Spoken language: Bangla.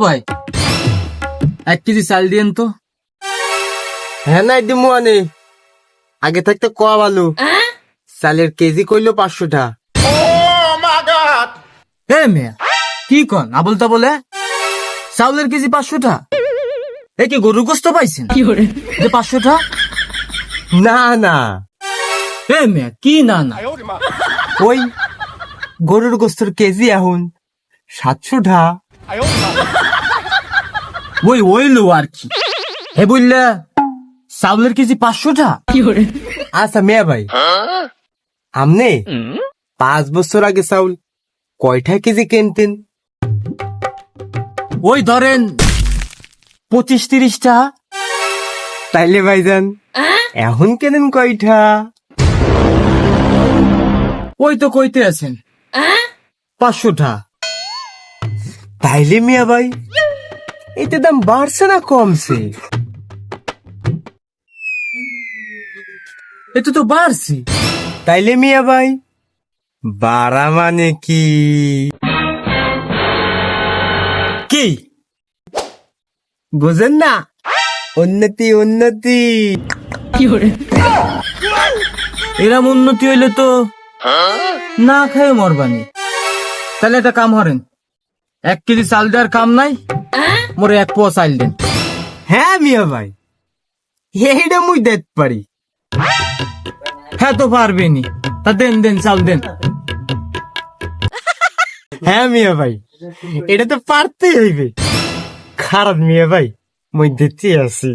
ভাই 1 কেজি চাল দিয়েন তো। হ্যাঁ নাই দিমু আনে আগে থাকতে কোয়া ভালো চালের কেজি কইলো 500 টাকা। হে মেয়া কি কন আবল তা বলে চাউলের কেজি 500 টাকা? এ কি গরুর গোস্ত পাইছেন যে 500 টাকা? না না হে মেয়া কি না না, ওই গরুর গোস্তর কেজি এখন 700 টাকা। ওই ওইলো আর কি। হে বললে চাউলের কেজি 500 টাকা? আচ্ছা মিয়া ভাই আমনে 5 বছর আগে চাউল কয়টা কেজি কিনতেন? ওই ধরেন 25-30 টাকা। তাইলে ভাইজান এখন কেনেন কয়টা? ওই তো কইতে আছেন 500 টাকা। তাইলে মিয়া ভাই এতে দাম বাড়ছে না কমছে? এটা তো বাড়ছি। তাইলে মিয়া ভাই বাড়া মানে কি? কি বুঝেন না? উন্নতি উন্নতি। এরম উন্নতি হইলে তো না খায় মরবানি। তাহলে একটা কাম করেন, 1 কেজি চাল দেওয়ার কাম নাই, মোরে 1 পোয়া চাল দেন। হ্যাঁ মিয়া ভাই এইটা মুই দেখতে পারি। হ্যাঁ তো পারবেনি, তা দেন দেন চাল দেন। হ্যাঁ মিয়া ভাই এটা তো পারতেই হইবে। খারাপ মিয়া ভাই মুই দিতে আছি।